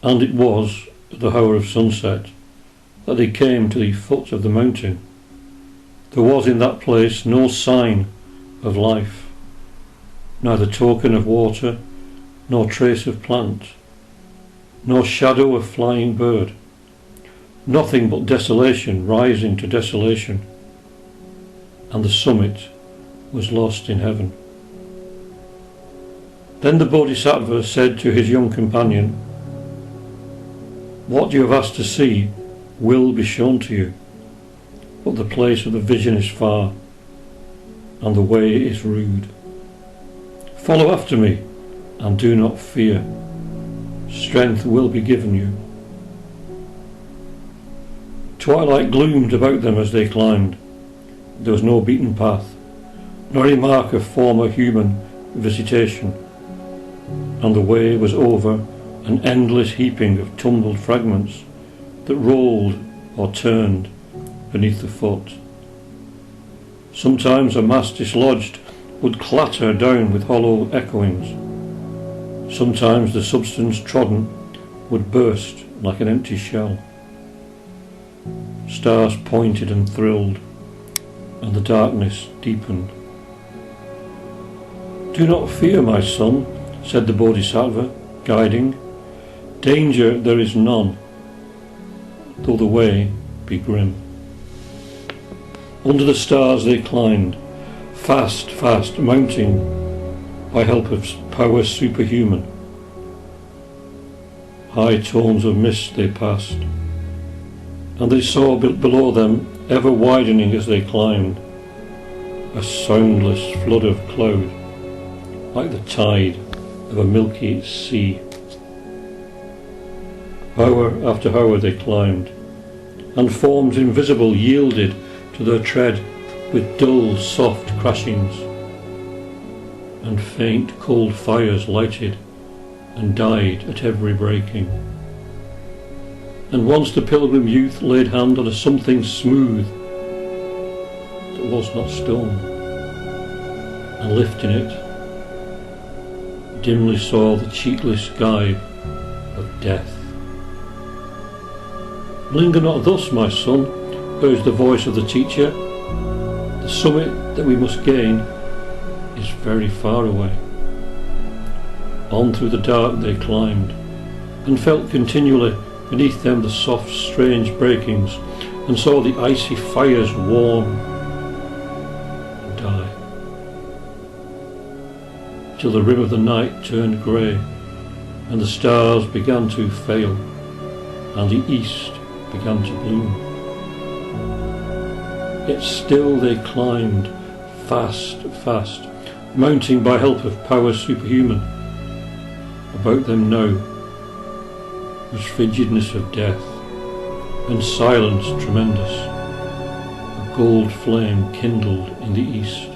And it was at the hour of sunset that they came to the foot of the mountain. There was in that place no sign of life, neither token of water, nor trace of plant, nor shadow of flying bird, nothing but desolation rising to desolation, and the summit was lost in heaven. Then the Bodhisattva said to his young companion, "What you have asked to see will be shown to you, but the place of the vision is far, and the way is rude. Follow after me, and do not fear. Strength will be given you." Twilight gloomed about them as they climbed. There was no beaten path, nor any mark of former human visitation, and the way was over an endless heaping of tumbled fragments that rolled or turned beneath the foot. Sometimes a mass dislodged would clatter down with hollow echoings. Sometimes the substance trodden would burst like an empty shell. Stars pointed and thrilled, and the darkness deepened. "Do not fear, my son," said the Bodhisattva, guiding. "Danger there is none, though the way be grim." Under the stars they climbed, fast, fast, mounting by help of power superhuman. High tones of mist they passed, and they saw below them, ever widening as they climbed, a soundless flood of cloud, like the tide of a milky sea. Hour after hour they climbed, and forms invisible yielded to their tread with dull, soft crashings, and faint, cold fires lighted and died at every breaking. And once the pilgrim youth laid hand on a something smooth that was not stone, and lifting it, dimly saw the cheatless gibe of death. "Linger not thus, my son," urged the voice of the teacher. "The summit that we must gain is very far away." On through the dark they climbed, and felt continually beneath them the soft, strange breakings, and saw the icy fires warm and die, till the rim of the night turned grey, and the stars began to fail, and the east began to bloom. Yet still they climbed, fast, fast, mounting by help of power superhuman. About them now was frigidness of death, and silence tremendous. A gold flame kindled in the east.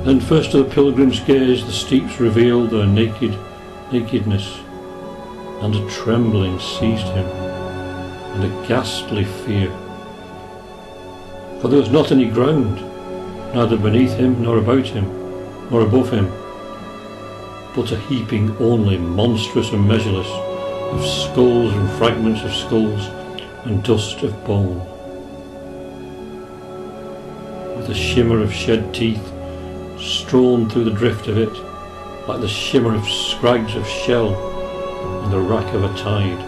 Then first to the pilgrim's gaze the steeps revealed their nakedness, and a trembling seized him, and a ghastly fear. For there was not any ground, neither beneath him, nor about him, nor above him, but a heaping only, monstrous and measureless, of skulls and fragments of skulls, and dust of bone. With a shimmer of shed teeth strewn through the drift of it, like the shimmer of scrags of shell in the rack of a tide.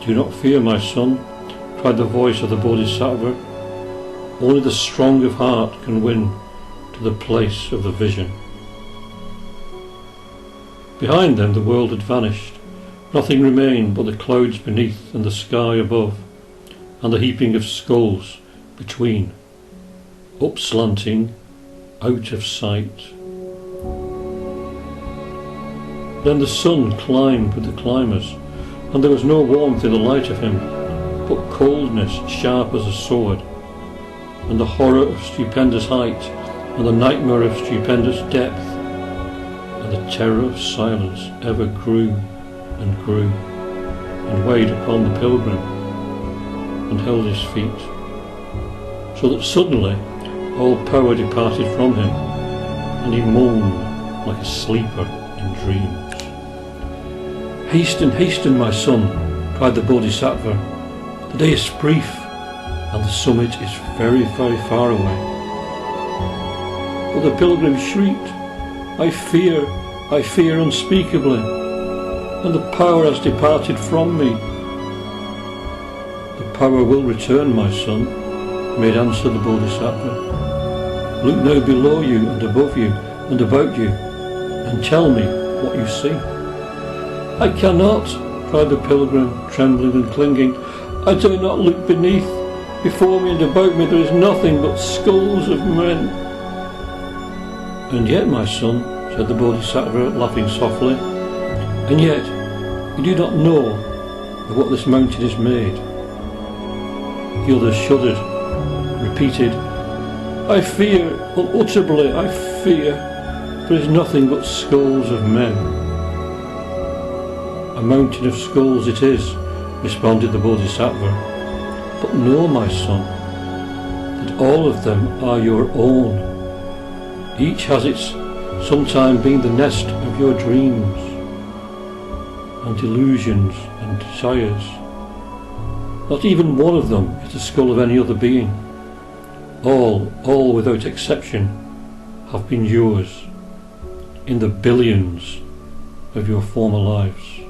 "Do not fear, my son," cried the voice of the Bodhisattva. "Only the strong of heart can win to the place of the vision." Behind them the world had vanished. Nothing remained but the clouds beneath and the sky above, and the heaping of skulls between, upslanting, out of sight. Then the sun climbed with the climbers, and there was no warmth in the light of him, but coldness sharp as a sword, and the horror of stupendous height, and the nightmare of stupendous depth, and the terror of silence ever grew and grew, and weighed upon the pilgrim, and held his feet, so that suddenly all power departed from him, and he moaned like a sleeper in dreams. Hasten, hasten, my son, cried the Bodhisattva. The day is brief, and the summit is very, very far away. But the pilgrim shrieked, I fear unspeakably, and the power has departed from me. The power will return, my son, made answer the Bodhisattva. Look now below you and above you and about you, and tell me what you see. I cannot, cried the pilgrim, trembling and clinging. I dare not look beneath. Before me and about me there is nothing but skulls of men. And yet, my son, said the Bodhisattva, laughing softly, and yet you do not know of what this mountain is made. The other shuddered, repeated, I fear, unutterably I fear, there is nothing but skulls of men. A mountain of skulls it is, responded the Bodhisattva, but know, my son, that all of them are your own. Each has its sometime been the nest of your dreams and delusions and desires. Not even one of them is the skull of any other being. All without exception, have been yours in the billions of your former lives.